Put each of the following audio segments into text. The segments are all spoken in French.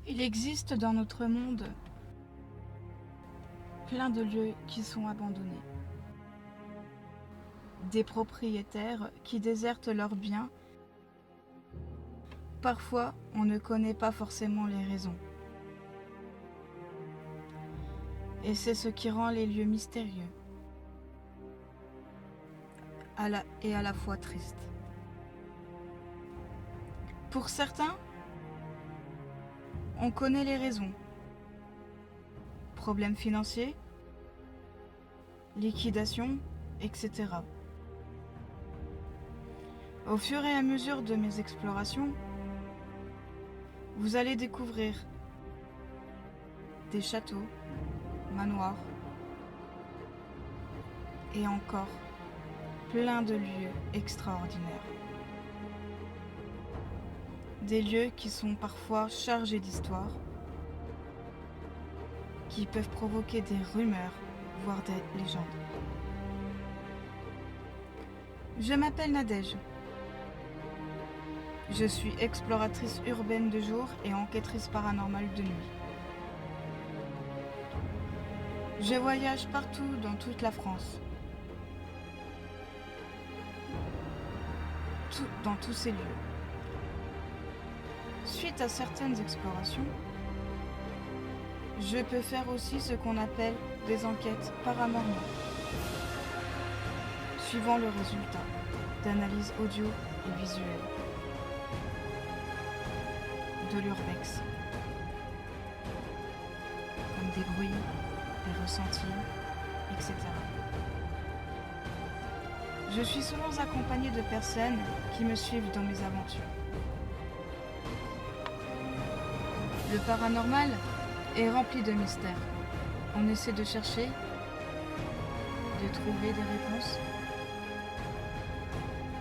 Il existe dans notre monde plein de lieux qui sont abandonnés. Des propriétaires qui désertent leurs biens. Parfois, on ne connaît pas forcément les raisons. Et c'est ce qui rend les lieux mystérieux et à la fois tristes. Pour certains, on connaît les raisons. Problèmes financiers, liquidation, etc. Au fur et à mesure de mes explorations, vous allez découvrir des châteaux, manoirs et encore plein de lieux extraordinaires. Des lieux qui sont parfois chargés d'histoire, qui peuvent provoquer des rumeurs, voire des légendes. Je m'appelle Nadège. Je suis exploratrice urbaine de jour et enquêtrice paranormale de nuit. Je voyage partout dans toute la France. Dans tous ces lieux. Suite à certaines explorations, je peux faire aussi ce qu'on appelle des enquêtes paranormales, suivant le résultat d'analyses audio et visuelles de l'urbex, comme des bruits, des ressentis, etc. Je suis souvent accompagnée de personnes qui me suivent dans mes aventures. Le paranormal est rempli de mystères. On essaie de chercher, de trouver des réponses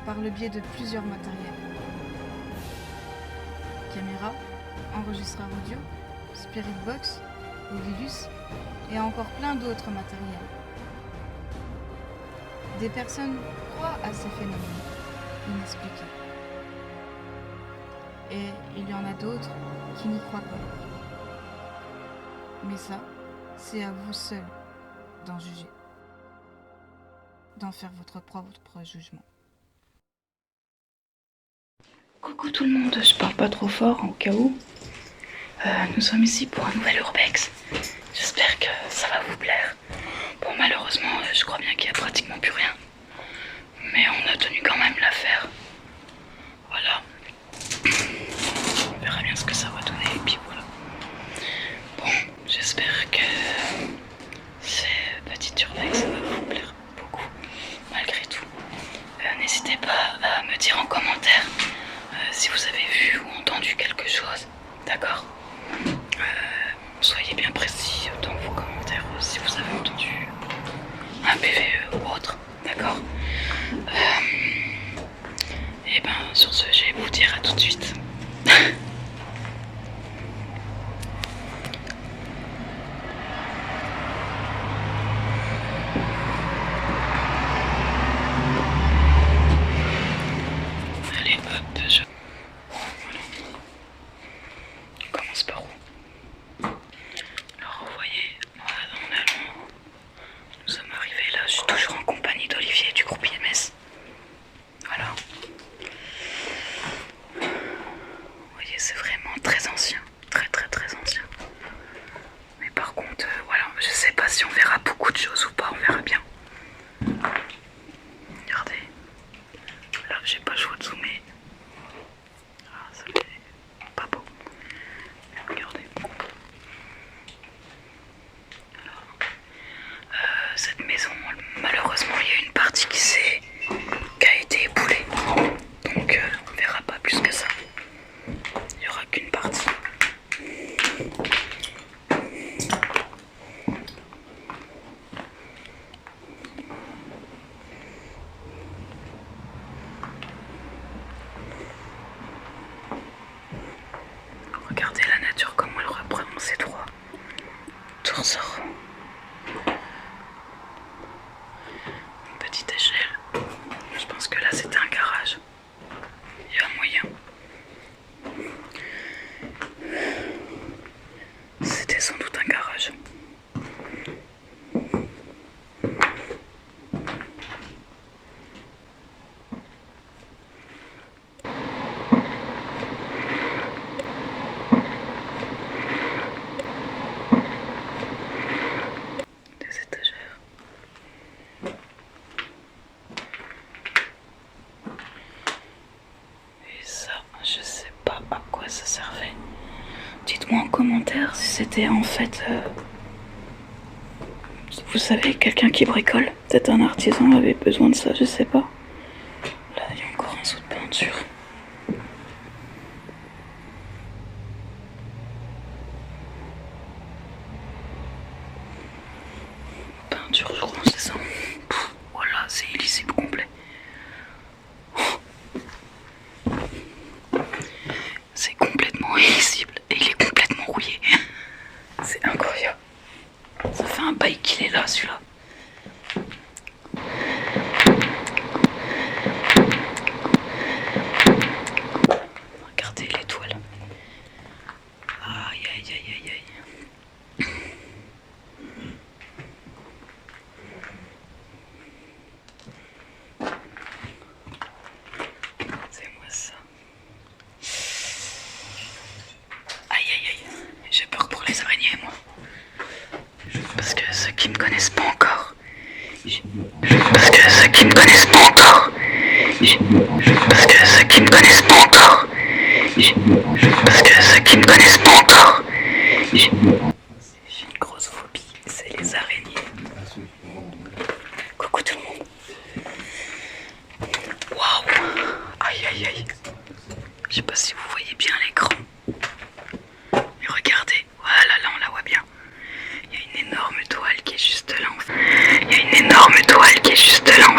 par le biais de plusieurs matériels. Caméra, enregistreur audio, spirit box, Ovilus et encore plein d'autres matériels. Des personnes croient à ces phénomènes inexpliqués. Et il y en a d'autres qui n'y croient pas. Mais ça, c'est à vous seul d'en juger, d'en faire votre propre jugement. Coucou tout le monde, je parle pas trop fort au cas où. Nous sommes ici pour un nouvel urbex. J'espère que ça va vous plaire. Bon, malheureusement, je crois bien qu'il y a pratiquement plus rien. Mais on a tenu quand même la faire. Voilà. On verra bien ce que ça va donner et puis voilà. Bon, j'espère que ce petit urbex va vous plaire beaucoup, malgré tout. N'hésitez pas à me dire en commentaire si vous avez vu ou entendu quelque chose, d'accord? Soyez bien précis dans vos commentaires si vous avez entendu un PVE ou autre, d'accord? Et ben sur ce, je vais vous dire à tout de suite. Allez hop, je... Voilà. On commence par où? Alors vous voyez, nous sommes arrivés là, je suis toujours en compagnie d'Olivier du groupe IMS. Voilà. commentaires si c'était en fait, vous savez, quelqu'un qui bricole. Peut-être un artisan avait besoin de ça, je sais pas. Là, il y a encore un seau de peinture. Peinture, je crois, c'est ça. Voilà, c'est illisible complet. C'est complètement illisible et il est complètement rouillé. C'est incroyable. Ça fait un bail qu'il est là, celui-là. Regardez l'étoile. Aïe, aïe, aïe, aïe, aïe. C'est moi ça. Aïe, aïe, aïe. J'ai peur pour les araignées, moi. Parce que ceux qui me connaissent pas encore. Parce que ceux qui me connaissent pas encore. Parce que ceux qui me connaissent pas encore. Parce que ceux qui me connaissent pas encore. J'ai une grosse phobie, c'est les araignées. Coucou tout le monde. Waouh. Aïe aïe aïe. Je sais pas si vous voyez bien l'écran. Mais regardez, voilà, là on la voit bien. Il y a une énorme toile qui est juste là. Il y a une énorme toile qui est juste là.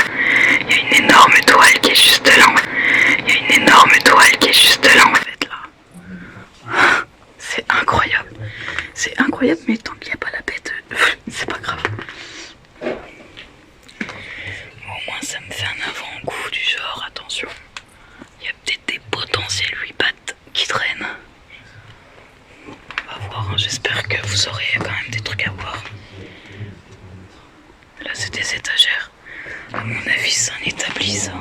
Il y a une énorme toile qui est juste là. Il y a une énorme toile qui est juste là en fait là. C'est incroyable. C'est incroyable, mais tant qu'il n'y a pas la bête, c'est pas grave. Au moins ça me fait un avant-goût du genre, attention. Il y a peut-être des potentiels 8 pattes qui traînent. On va voir, hein. J'espère que vous aurez quand même des trucs à voir. Là c'est des étagères. À mon avis c'est un établi ça.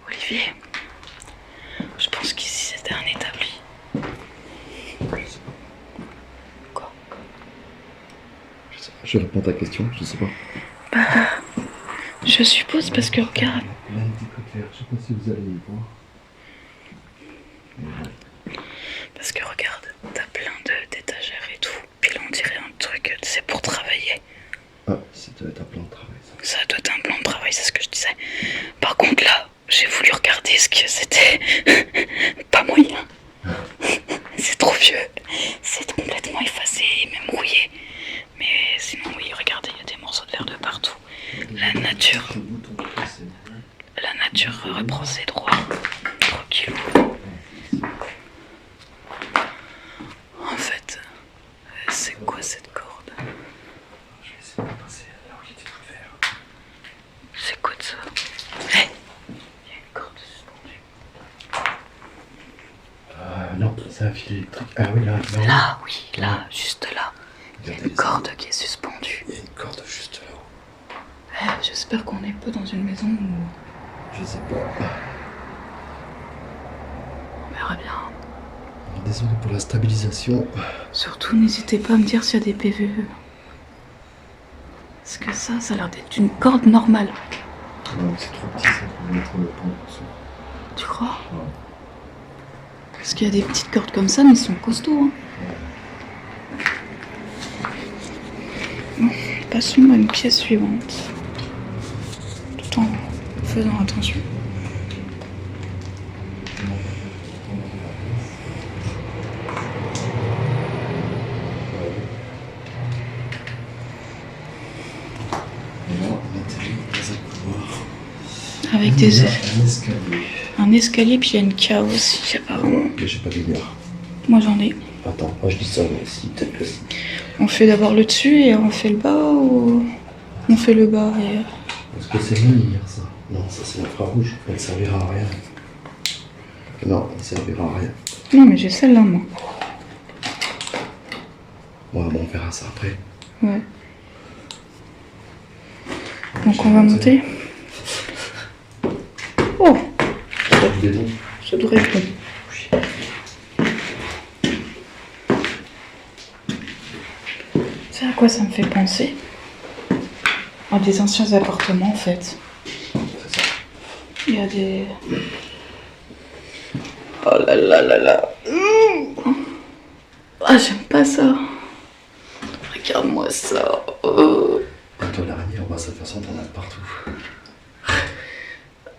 Olivier, je pense qu'ici c'était un établi. Quoi? Je réponds à ta question, je sais pas. Bah, je suppose parce que regarde. Là, il dit que clair, je sais pas si vous allez y voir. Parce que regarde, t'as plein d'étagères et tout. Puis là on dirait un truc, c'est pour travailler. Ah, ça doit être un plan de travail, ça. Ça doit être un plan de travail, c'est ce que je disais. Par contre là, j'ai voulu regarder ce que c'était. Pas moyen. C'est trop vieux. C'est complètement effacé, même rouillé. Mais sinon oui, regardez, il y a des morceaux de verre de partout. La nature reprend ses droits. Tranquillou. En fait, c'est quoi cette corde? Je vais essayer de passer là où il y a des trucs verts. C'est quoi de ça? Hé, il y a une corde suspendue. Non, c'est un fil électrique. Ah oui, là. Là, oui, là, juste là. Il y a Regardez une les corde qui est suspendue. Il y a une corde juste là-haut. J'espère qu'on n'est pas dans une maison où Je sais pas. on verra bien. Désolé pour la stabilisation. Surtout, n'hésitez pas à me dire s'il y a des PVE. Parce que ça a l'air d'être une corde normale. Non, c'est trop petit ça pour mettre le pont dessus. Tu crois? Ouais. Parce qu'il y a des petites cordes comme ça, mais ils sont costauds. Hein. Bon, passons à une pièce suivante. Tout en faisant attention. Et là, on atterrit dans un couloir. Avec Il des... y a un escalier. un escalier, puis il y a une cave aussi, apparemment. Mais j'ai pas de lumière. Moi j'en ai. Attends, moi je dis ça, mais si, peut-être que si. On fait d'abord le dessus et on fait le bas ou on fait le bas et... Est-ce que c'est ma lumière ça? Non, ça c'est l'infrarouge. Elle servira à rien. Non, elle servira à rien. Non mais j'ai celle-là moi. Ouais, bon, on verra ça après. Ouais. Donc on va monter. Oh, Des dons. ça devrait être bon. C'est à quoi ça me fait penser? À des anciens appartements en fait. C'est ça. Il y a des... Oh là là là là. Ah, j'aime pas ça. Regarde-moi ça. Oh. Toi, l'araignée, en bas, de toute façon, t'en as partout.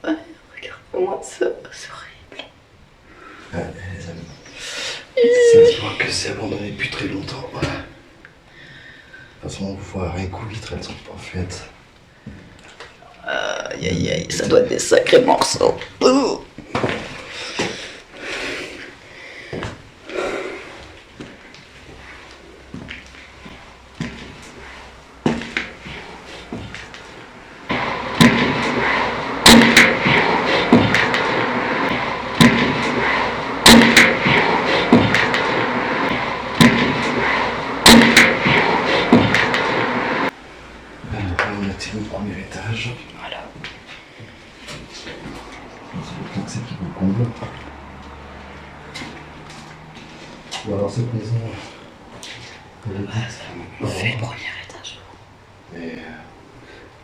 Ouais, regarde-moi ça. C'est horrible. Ouais, les amis. Ça se voit que c'est abandonné depuis très longtemps. De toute façon, vous voyez rien qu'aux vitres, elles sont pas faites. Aïe aïe aïe, ça doit être des sacrés morceaux. Oh. On a atteint le premier étage. Voilà. C'est le temps que c'est qui vous comble. Ou alors cette maison. On fait le premier étage. Mais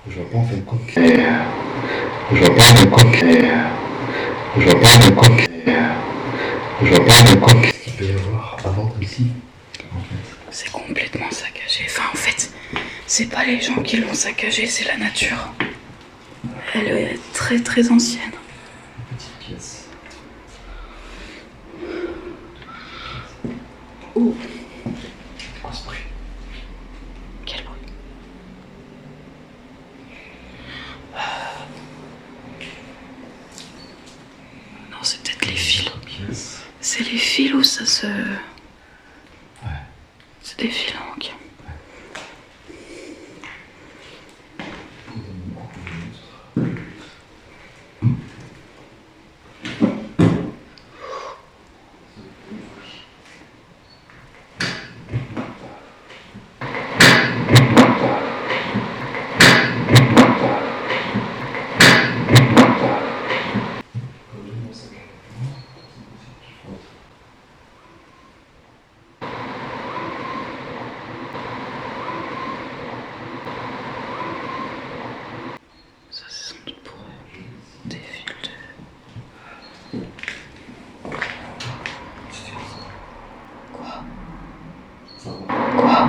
je vois pas en fin de compte que. Je vois pas en fin de compte que. Je vois pas en fin de compte que. Je vois pas en fin de compte qu'est-ce qu'il peut y avoir avant ici. En fait. C'est complètement saccagé. Enfin, en fait, c'est pas les gens qui l'ont saccagé, c'est la nature. Elle est très très ancienne. Une petite pièce. Oh, C'est quoi ce bruit? quel bruit. Non, c'est peut-être les fils. Pièce. C'est les fils où ça se... Ouais. C'est des fils, ok. Ça, c'est sans doute pour des fils de... Quoi? Ça va. Quoi?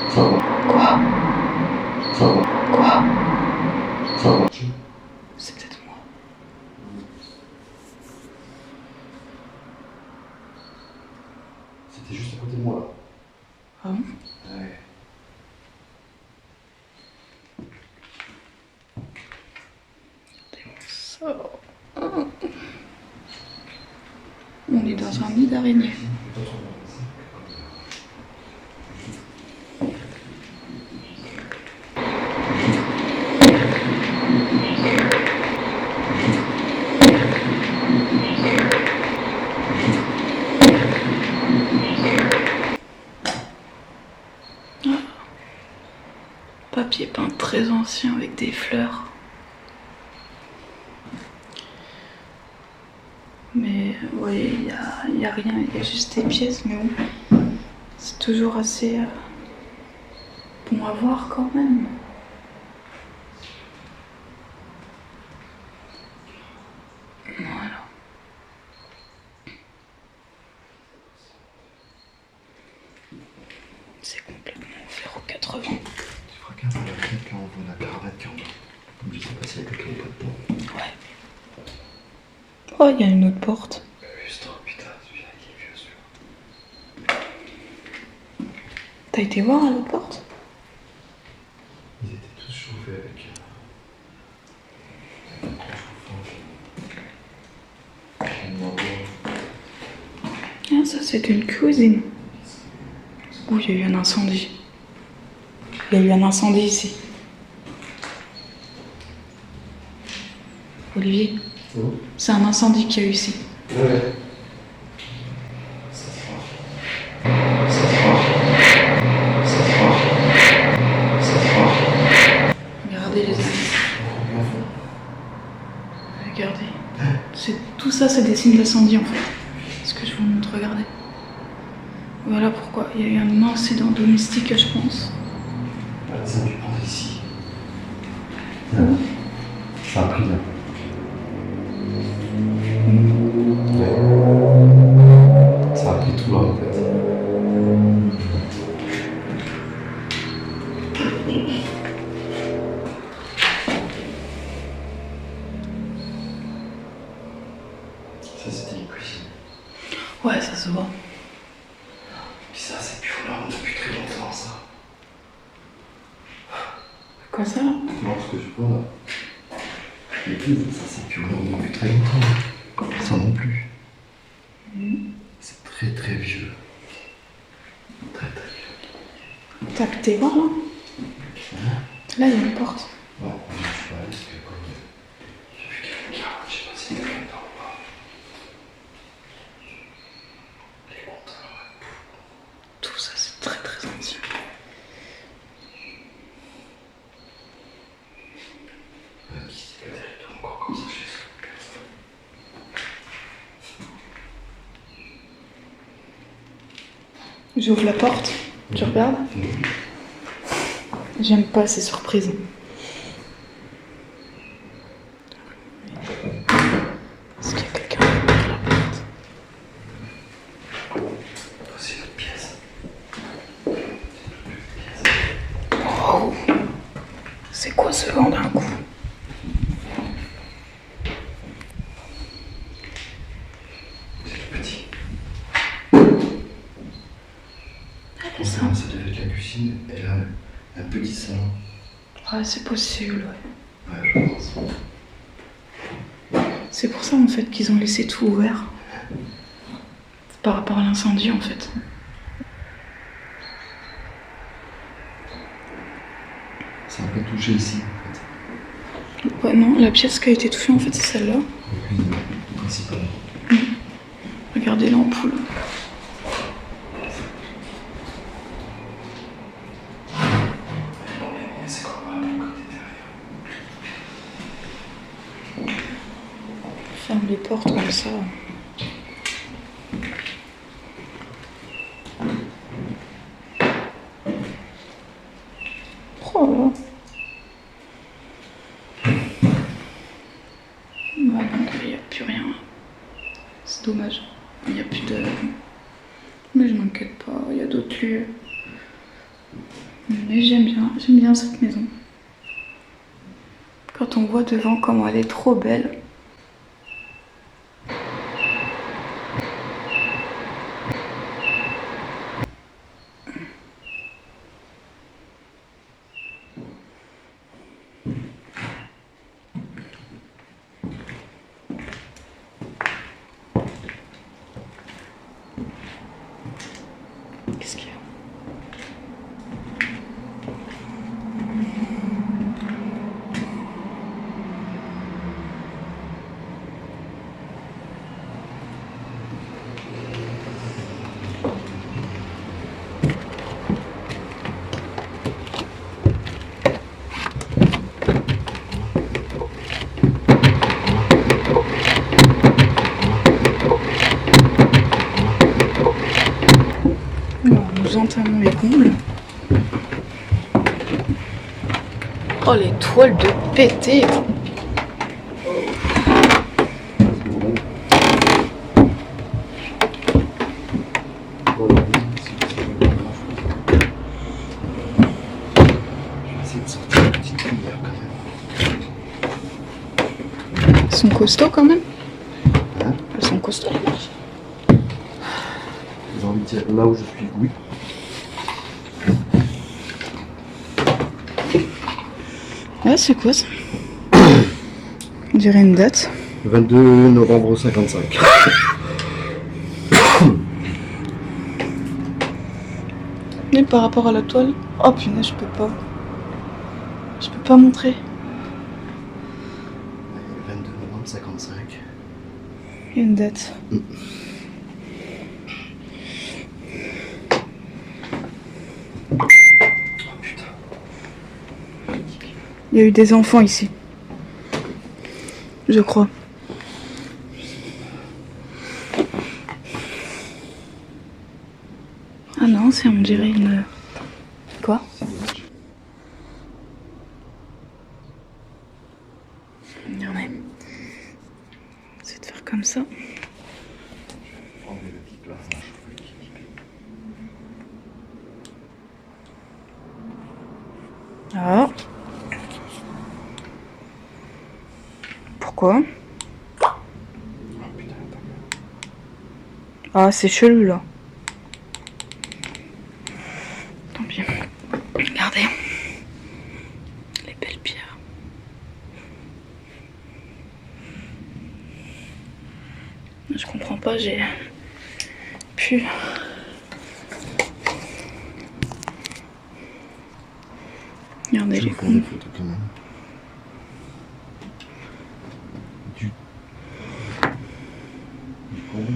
Ça va. Quoi? Ça va. Quoi? Ça va. C'est peut-être moi. C'était juste à côté de moi là. Ah bon? Ouais. Ça... On est dans un nid d'araignée. Papier peint très ancien avec des fleurs. Mais oui, il y a rien, il y a juste des pièces, mais bon, c'est toujours assez bon à voir quand même. Voilà. C'est complètement ouvert aux 80. Tu regardes à la fenêtre là, on voit la caravane qui est en bas. Comme je sais pas s'il y a quelqu'un ou pas dedans. Ouais. Oh, il y a une autre porte. Juste, oh putain, celui-là il est vieux celui-là. T'as été voir à l'autre porte? Ils étaient tous chauffés avec un gros chauffage. Ah, ça c'est une cuisine. Ouh, il y a eu un incendie. Il y a eu un incendie ici. Olivier, Oh. c'est un incendie qu'il y a eu ici. Ouais. Ça se fera. Ça se fera. Ça se fera. Ça se fera. Regardez les amis. Regardez. Tout ça, c'est des signes d'incendie en fait. Ce que je vous montre, regardez. Voilà pourquoi. Il y a eu un incident domestique, je pense. Voilà, ça a dû prendre ici. Ça a pris là. Ouais. Ça a pris tout là en fait. Ça, c'était une cuisine. Ouais, ça se voit. Puis ça, c'est plus là depuis très longtemps, ça. Quoi ça là? Non, ce que je vois là. L'église, ça, c'est plus là depuis très longtemps. Ça non plus. C'est très très vieux. Très très vieux. T'as pu voir là? Là, il y a une porte. Ouais, je suis pas allé parce que comme j'ai vu quelqu'un, je sais pas si c'était quelqu'un ou pas. Les compteurs. Tout ça, c'est très très ancien. Qui c'est que derrière tout encore comme ça chez ça? J'ouvre la porte, tu regardes? J'aime pas ces surprises. Est-ce qu'il y a quelqu'un derrière la porte? C'est une autre pièce. Wow! C'est quoi ce vent d'un coup? C'est tout petit. C'est ça. Ça devait être la cuisine et là, un petit salon. Ouais, c'est possible, ouais. Ouais, je pense. C'est pour ça en fait qu'ils ont laissé tout ouvert. C'est par rapport à l'incendie en fait. Ça a un peu touché ici en fait. Ouais, non, la pièce qui a été touchée en fait c'est celle-là. La cuisine principale. Regardez l'ampoule. C'est quoi par le côté derrière? Ferme les portes comme ça. Oh là. Bah bon, il n'y a plus rien. C'est dommage. Il n'y a plus de... Mais je m'inquiète pas, il y a d'autres lieux. Mais j'aime bien cette maison. Quand on voit devant comment elle est trop belle. Qu'est-ce qu'il y a? Alors, nous entamons les combles. Oh, les toiles de pété! Je vais essayer de sortir une petite lumière quand même. Elles sont costauds quand même. Hein? Elles sont costauds les marches. J'ai envie de dire là où je suis, oui. Ah, c'est quoi ça? On dirait une date. 22 novembre 55. Mais par rapport à la toile, oh punaise, je peux pas. Je peux pas montrer. 22 novembre 55. Il y a une date. Oh putain. Il y a eu des enfants ici. Je crois. Ah non, c'est on dirait une... Quoi? Regardez. C'est de faire comme ça. Enlever le pic là. Ah. Pourquoi? Oh putain, attends. Ah, c'est chelou là. Tant pis. Regardez. Les belles pierres. Je comprends pas, j'ai pu. Regardez les prendre des photos quand même. Du comble.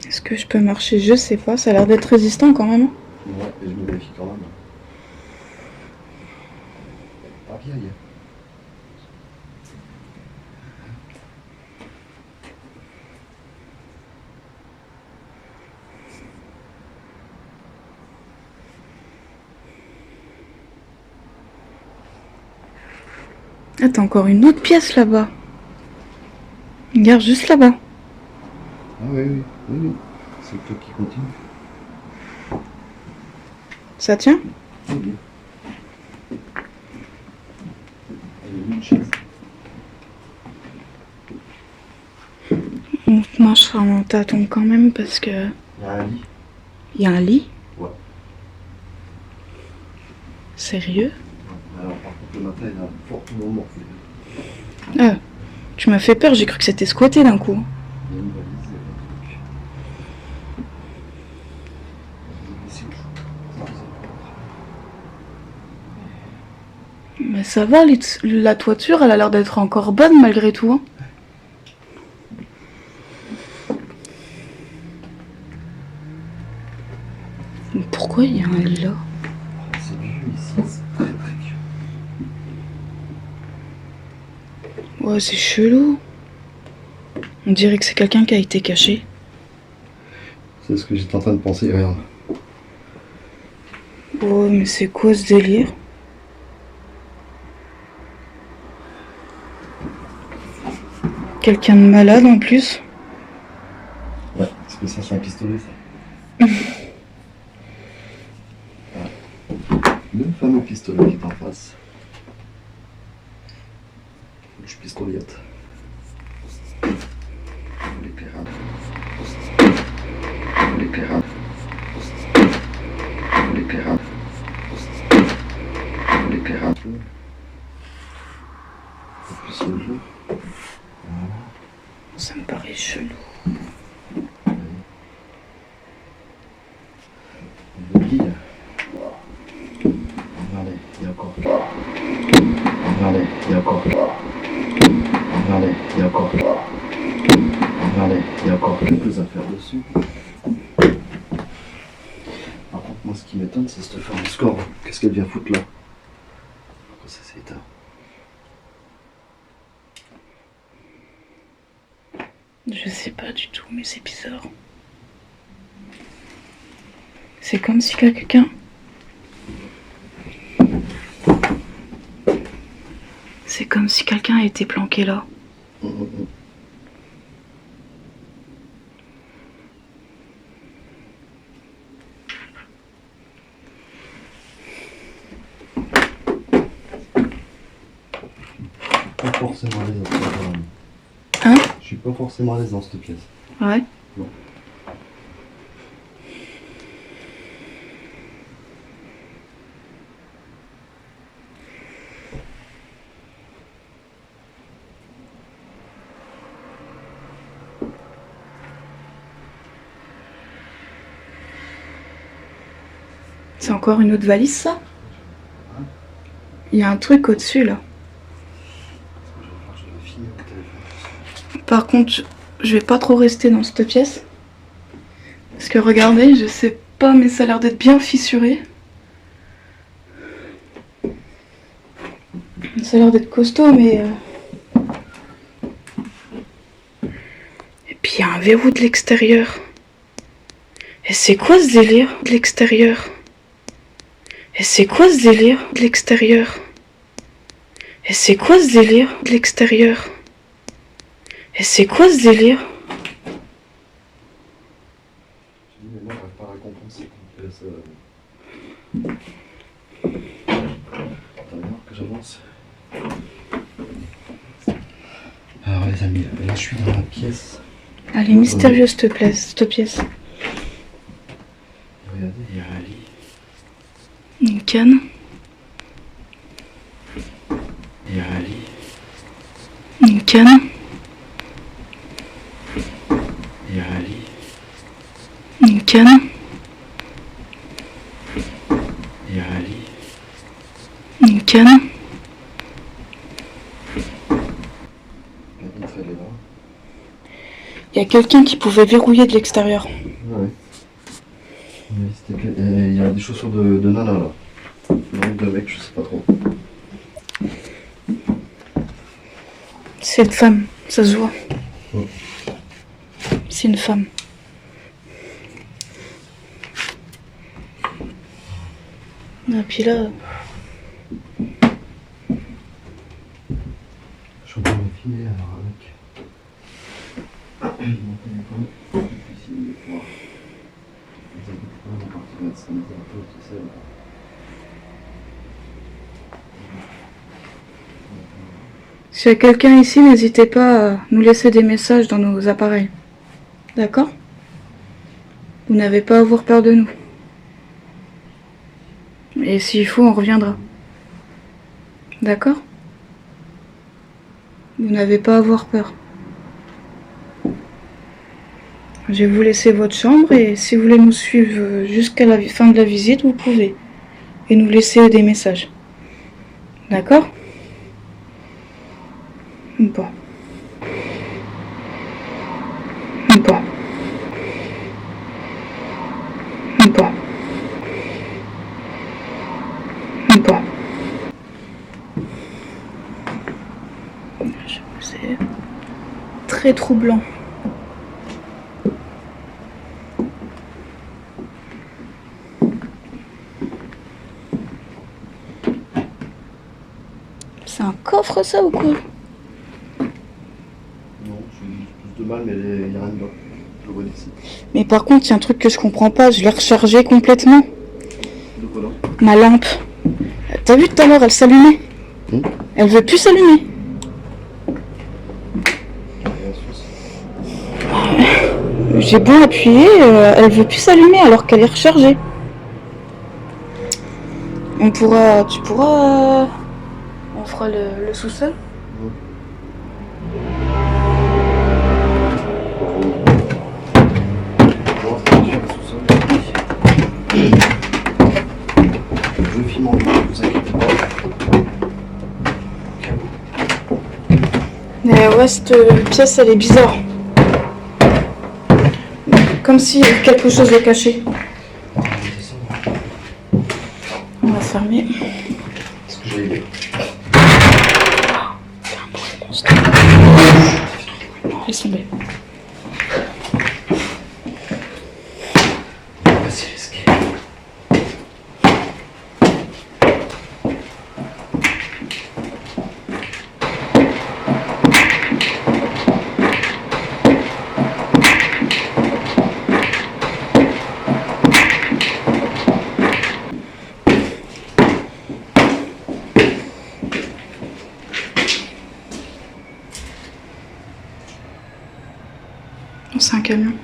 Est-ce que je peux marcher? Je sais pas, ça a l'air d'être résistant quand même. Ouais, et je me méfie quand même. Pas vieille. Ah, t'as encore une autre pièce là-bas. Regarde, juste là-bas. Ah oui, oui, oui, oui. C'est le truc qui continue. Ça tient? Oui, oui. Il y a une chaise. On marchera en tâton quand même parce que... Il y a un lit. Il y a un lit? Ouais. Sérieux? Alors par contre le matin il a fortement morflé. Ah, tu m'as fait peur, j'ai cru que c'était squatté d'un coup. Il y a une valise, il y a un truc. Ici, ça, Mais ça va, la toiture, elle a l'air d'être encore bonne malgré tout. Hein. Pourquoi il y a un lit là? c'est vieux ici, c'est très très vieux. Ouais, c'est chelou. On dirait que c'est quelqu'un qui a été caché. C'est ce que j'étais en train de penser, regarde. Oh, mais c'est quoi ce délire? Quelqu'un de malade en plus. Ouais, parce que ça c'est un pistolet ça. Le fameux pistolet qui est en face. Je pistoliette. L'éclairage. L'éclairage. L'éclairage. L'éclairage. En plus le jeu. Voilà. Ça me paraît chelou. Le lit. Regardez, il y a encore. Regardez, il y a encore. Regardez, il y a encore. Regardez, il y a encore quelques affaires dessus. Par contre, moi, ce qui m'étonne, c'est cette femme score. Qu'est-ce qu'elle vient foutre là? Pourquoi ça s'est éteint? Je sais pas du tout, mais c'est bizarre. C'est comme si quelqu'un... C'est comme si quelqu'un a été planqué là. Pas forcément à l'aise dans cette pièce. Hein? Je suis pas forcément à l'aise dans cette pièce. Ouais. Non. C'est encore une autre valise ça? Il y a un truc au-dessus là. Je vais finir au téléphone. Par contre, je vais pas trop rester dans cette pièce. Parce que regardez, je sais pas, mais ça a l'air d'être bien fissuré. Ça a l'air d'être costaud, mais... Et puis il y a un verrou de l'extérieur. Et c'est quoi ce délire de l'extérieur? Et c'est quoi ce délire de l'extérieur? Et c'est quoi ce délire de l'extérieur? Et c'est quoi ce délire? Je dis, mais moi, j'arrive pas à récompenser quand pièce. Attends, voir que j'avance. Alors les amis, là je suis dans la pièce. Elle est mystérieuse cette pièce. Regardez, il y a un lit. Une canne. Il y a un lit. Une canne. Il y a un lit. Une canne. Il y a un lit. Une canne. La vitre elle est là. Il y a quelqu'un qui pouvait verrouiller de l'extérieur. Ouais. Il y a des chaussures de nana là. Non, de mec, je sais pas trop. C'est une femme, ça se voit. Ouais. C'est une femme. Et puis là, Je suis en train de filmer alors avec mon téléphone. Ici, il est fort. Les habitants vont partir mettre ça, mettre un peu, tu sais. s'il y a quelqu'un ici, n'hésitez pas à nous laisser des messages dans nos appareils. D'accord? Vous n'avez pas à avoir peur de nous. Et s'il faut, on reviendra. D'accord? Vous n'avez pas à avoir peur. Je vais vous laisser votre chambre et si vous voulez nous suivre jusqu'à la fin de la visite, vous pouvez. Et nous laisser des messages. D'accord? Bon. Bon. Bon. Bon. C'est très troublant. C'est un coffre ça ou quoi? Non, j'ai plus de mal, mais il n'y a rien dedans. Je le vois d'ici. Mais par contre, il y a un truc que je comprends pas, je l'ai rechargé complètement. De quoi là? Ma lampe. T'as vu tout à l'heure, elle s'allumait. Elle veut plus s'allumer. J'ai beau appuyer, elle veut plus s'allumer alors qu'elle est rechargée. On fera le sous-sol. Je filme en ligne, ne vous inquiétez pas. Mais ouais, cette pièce, elle est bizarre. Comme si quelque chose est caché. On va fermer. Est-ce que j'ai aidé? Laisse tomber. C'est risqué. C'est un camion. Moi,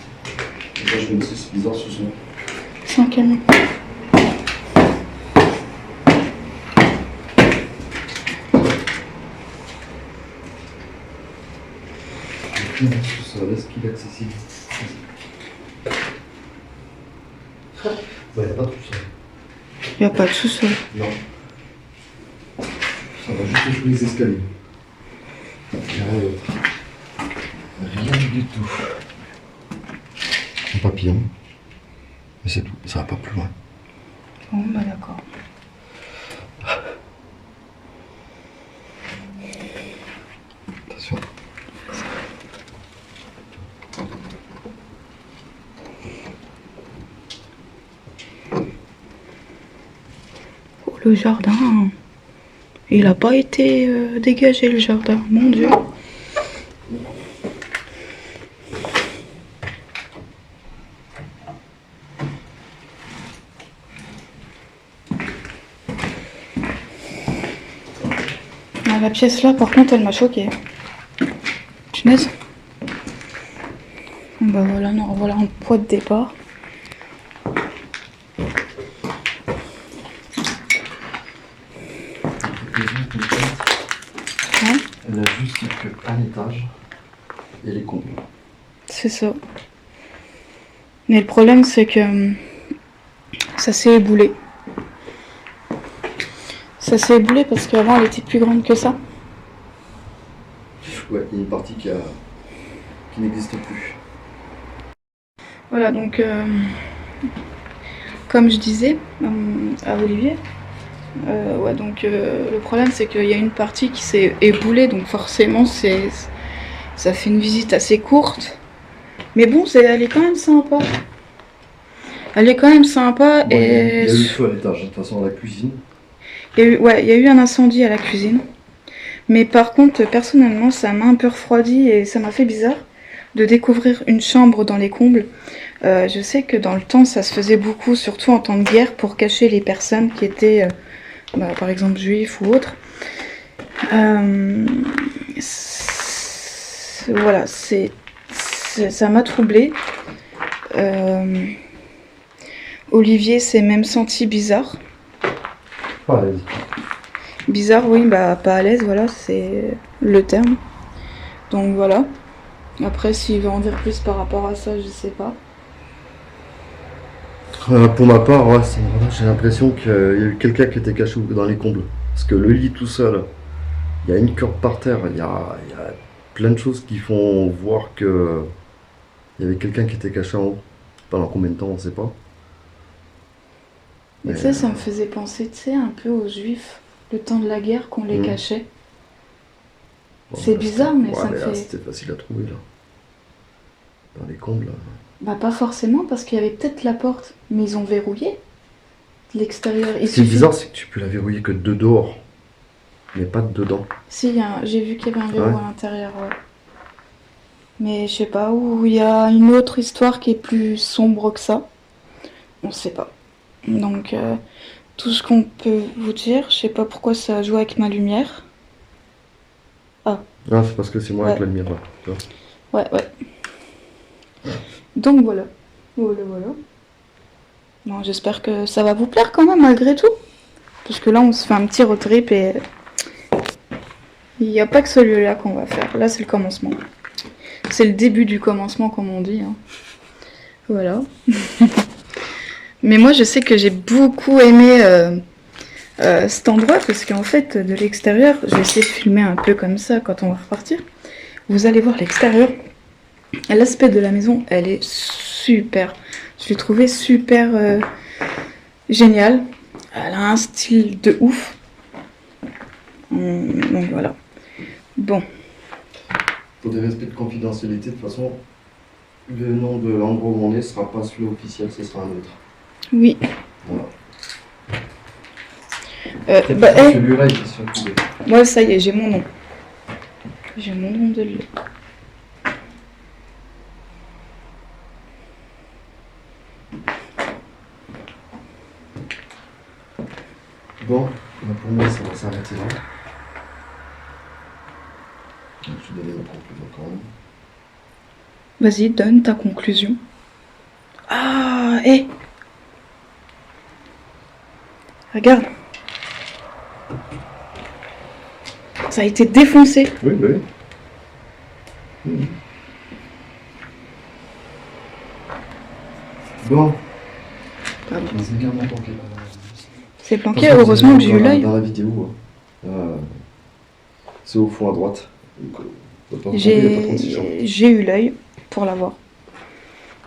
je me dis, c'est bizarre ce son. C'est un camion. Ça laisse qu'il est accessible. Bah, il n'y a pas de sous-sol. Il n'y a pas de sous-sol. Non. Ça va juste sous les escaliers. Il n'y a rien d'autre. Rien du tout. Un papillon. Mais c'est tout. Ça va pas plus loin. Bon, bah d'accord. Attention. Oh, le jardin. Il n'a pas été dégagé, le jardin. Mon Dieu. Ah, la pièce là, par contre, elle m'a choquée. Punaise. Bah voilà, nous revoilà en point de départ. Ouais. Elle a juste un étage et les combles. C'est ça. Mais le problème, c'est que ça s'est éboulé. Ça s'est éboulé parce qu'avant, elle était plus grande que ça. Ouais, il y a une partie qui n'existe plus. Voilà, donc, comme je disais à Olivier, ouais, donc le problème, c'est qu'il y a une partie qui s'est éboulée, donc forcément, ça fait une visite assez courte. Mais bon, elle est quand même sympa. Elle est quand même sympa. Bon, et... il y a eu le feu à l'étage, de toute façon, à la cuisine. il y a eu un incendie à la cuisine. Mais par contre, personnellement, ça m'a un peu refroidi et ça m'a fait bizarre de découvrir une chambre dans les combles. Je sais que dans le temps, ça se faisait beaucoup, surtout en temps de guerre, pour cacher les personnes qui étaient, par exemple, juifs ou autres. Voilà, ça m'a troublée. Olivier s'est même senti bizarre. Pas à l'aise. Bizarre, oui, bah pas à l'aise, voilà, c'est le terme. Donc voilà. Après, s'il veut en dire plus par rapport à ça, je sais pas. Pour ma part, ouais, j'ai l'impression qu'il y a eu quelqu'un qui était caché dans les combles. Parce que le lit tout seul, il y a une corde par terre, il y a plein de choses qui font voir que il y avait quelqu'un qui était caché en haut. Pendant combien de temps, on ne sait pas. Mais tu sais, ça me faisait penser, tu sais, un peu aux juifs, le temps de la guerre, qu'on les cachait. Bon, c'est bizarre, mais ouais, ça me là, fait... c'était facile à trouver, là. Dans les combles, là. Bah pas forcément, parce qu'il y avait peut-être la porte, mais ils ont verrouillé de l'extérieur. Ce qui est bizarre, c'est que tu peux la verrouiller que de dehors, mais pas de dedans. Si, j'ai vu qu'il y avait un verrou Ouais. à l'intérieur, ouais. Mais je sais pas, où il y a une autre histoire qui est plus sombre que ça. On sait pas. Donc, tout ce qu'on peut vous dire, je sais pas pourquoi ça joue avec ma lumière. Ah, c'est parce que c'est moi avec la lumière, là. Tu vois. Ouais. Donc voilà. Voilà. Bon, j'espère que ça va vous plaire quand même, malgré tout. Parce que là, on se fait un petit road trip et... il n'y a pas que celui-là qu'on va faire. Là, c'est le commencement. C'est le début du commencement, comme on dit. Hein. Voilà. Mais moi, je sais que j'ai beaucoup aimé cet endroit parce qu'en fait, de l'extérieur, je vais essayer de filmer un peu comme ça quand on va repartir. Vous allez voir l'extérieur. L'aspect de la maison, elle est super. Je l'ai trouvée super géniale. Elle a un style de ouf. Donc voilà. Bon. Pour des respects de confidentialité, de toute façon, le nom de l'endroit où on est ne sera pas celui officiel, ce sera un autre. Oui. Voilà. Celui-là, il est sur le coup. moi, ça y est, j'ai mon nom. J'ai mon nom de lieu. Bon, pour moi, ça va s'arrêter là. Je vais donner ma conclusion quand même. Vas-y, donne ta conclusion. Ah, hé regarde. Ça a été défoncé. Oui, bah oui. Bon. Pardon. C'est bien planqué. C'est planqué, heureusement que j'ai eu l'œil. Dans la vidéo, c'est au fond à droite. Donc, J'ai eu l'œil pour l'avoir.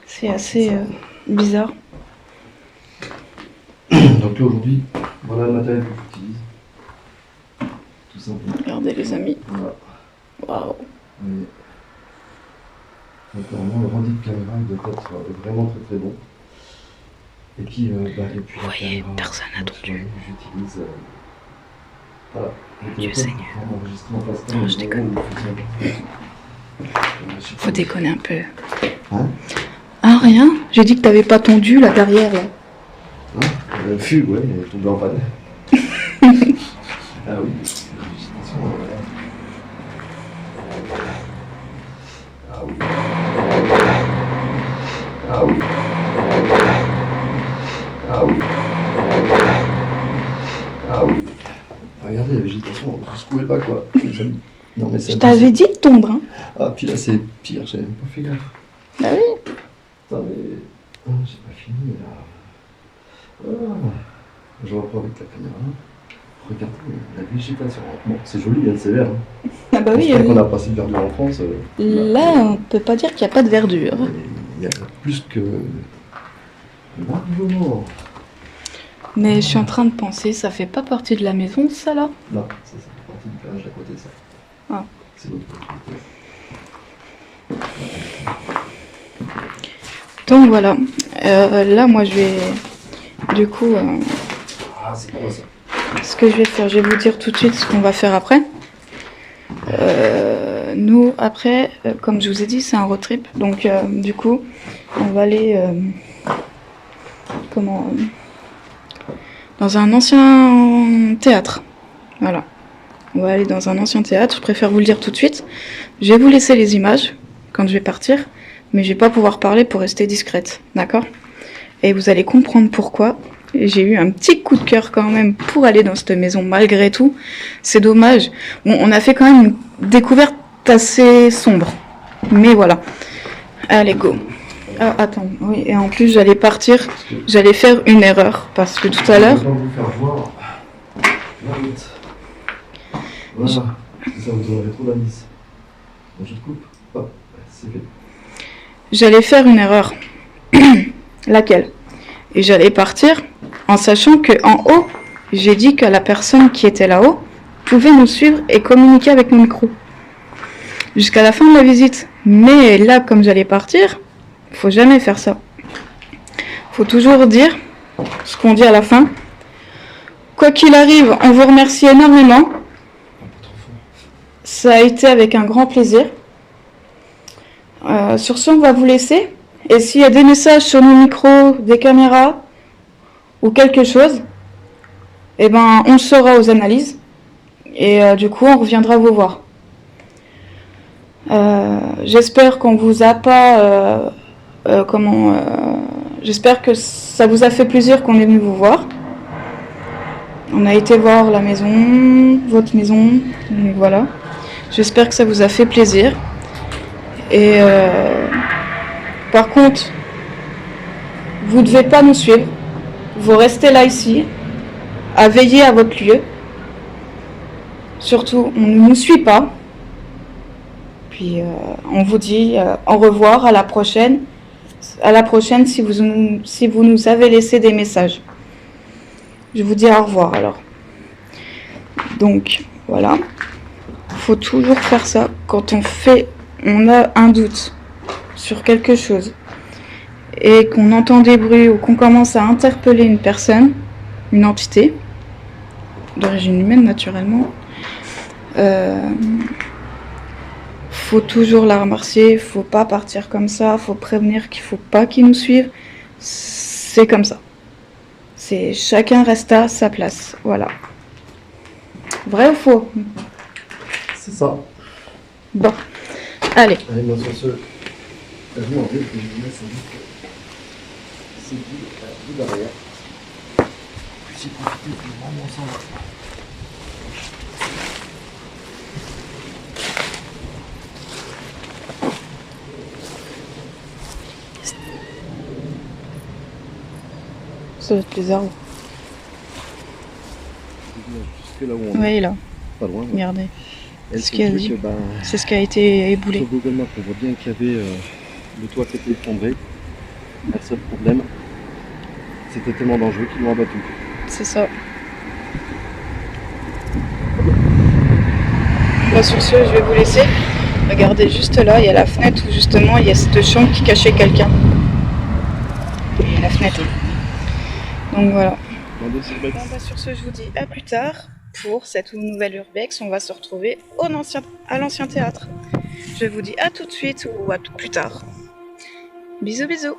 C'est assez bizarre. Donc là aujourd'hui, voilà le matériel que j'utilise. Tout simplement. Regardez les amis. Voilà. Waouh. Donc normalement le rendu de caméra il doit être vraiment très très bon. Et puis depuis Vous voyez, caméra, personne n'a entendu. J'utilise voilà. Dieu Seigneur. Non, je déconne. Faut déconner un peu. Hein? Ah rien. J'ai dit que t'avais pas tondu là derrière là. Hein? Le fût, ouais, il est tombé en panne. Ah oui. Attention, oui. Ah oui. Ah oui. Ah oui. Regardez la végétation, vous secouez pas quoi. Non mais c'est Je t'avais dit de tomber, hein. Ah puis là c'est pire, j'avais même pas fait gaffe. Bah oui. Attendez. Ah, j'ai pas fini là. Ah. Je reprends avec la caméra. Regardez la végétation. Bon, c'est joli, hein, c'est vert. Hein. Ah bah oui. Je crois qu'on a passé de verdure en France. Là, on peut pas dire qu'il n'y a pas de verdure. Il y a plus que. Largement. Mais je suis en train de penser, ça fait pas partie de la maison, ça là? Non, ça fait partie du garage d'à côté, ça. Ah. C'est l'autre côté. Donc voilà. Là, moi, je vais. Du coup, Ah, c'est quoi ça? ce que je vais faire, je vais vous dire tout de suite ce qu'on va faire après. Nous, après, comme je vous ai dit, c'est un road trip. Donc, du coup, on va aller. Dans un ancien théâtre. Voilà. On va aller dans un ancien théâtre. Je préfère vous le dire tout de suite. Je vais vous laisser les images quand je vais partir. Mais je vais pas pouvoir parler pour rester discrète. D'accord? Et vous allez comprendre pourquoi. J'ai eu un petit coup de cœur quand même pour aller dans cette maison malgré tout. C'est dommage. Bon, on a fait quand même une découverte assez sombre. Mais voilà. Allez, go. Ah, attends, oui, et en plus j'allais partir, j'allais faire une erreur, parce que tout à l'heure... Je vais vous faire voir la route. Voilà, ça vous aurez trop d'indices. Bon, je te coupe. Hop, c'est fait. J'allais faire une erreur. Laquelle? Et j'allais partir en sachant que en haut, j'ai dit que la personne qui était là-haut pouvait nous suivre et communiquer avec nos micros. Jusqu'à la fin de la visite. Mais là, comme j'allais partir... Faut jamais faire ça. Faut toujours dire ce qu'on dit à la fin. Quoi qu'il arrive, on vous remercie énormément. Ça a été avec un grand plaisir. Sur ce, on va vous laisser. Et s'il y a des messages sur nos micros, des caméras ou quelque chose, eh ben, on le saura aux analyses. Et du coup, on reviendra vous voir. J'espère qu'on vous a pas... j'espère que ça vous a fait plaisir qu'on est venu vous voir. On a été voir la maison, votre maison, et voilà. J'espère que ça vous a fait plaisir. Et par contre, vous ne devez pas nous suivre. Vous restez là ici, à veiller à votre lieu. Surtout, on ne nous suit pas. Puis on vous dit au revoir, à la prochaine. À la prochaine si vous nous avez laissé des messages. Je vous dis au revoir alors. Donc voilà. Faut toujours faire ça quand on a un doute sur quelque chose et qu'on entend des bruits ou qu'on commence à interpeller une personne, une entité d'origine humaine naturellement. Faut toujours la remercier, faut pas partir comme ça, faut prévenir qu'il faut pas qu'ils nous suivent. C'est comme ça. C'est chacun reste à sa place, voilà. Vrai ou faux? C'est ça. Bon, allez. Allez, moi sur ce, je m'en vais et je vous laisse avec c'est dit derrière. Puis profiter du moment ensemble. Ça doit être les arbres. Jusque là où on est. Oui, là. Pas loin. Ouais. Regardez. Elle Ce qui a dit dit. que, C'est ce qui a été éboulé. sur Google Maps, on voit bien qu'il y avait le toit qui était effondré. Le seul problème, c'était tellement dangereux qu'ils l'ont abattu. C'est ça. Bon, sur ce, je vais vous laisser. Regardez juste là, il y a la fenêtre où justement il y a cette chambre qui cachait quelqu'un. Et la fenêtre. Donc voilà. Bon, bah, sur ce, je vous dis à plus tard pour cette nouvelle Urbex. On va se retrouver à l'ancien théâtre. Je vous dis à tout de suite ou à tout plus tard. Bisous, bisous.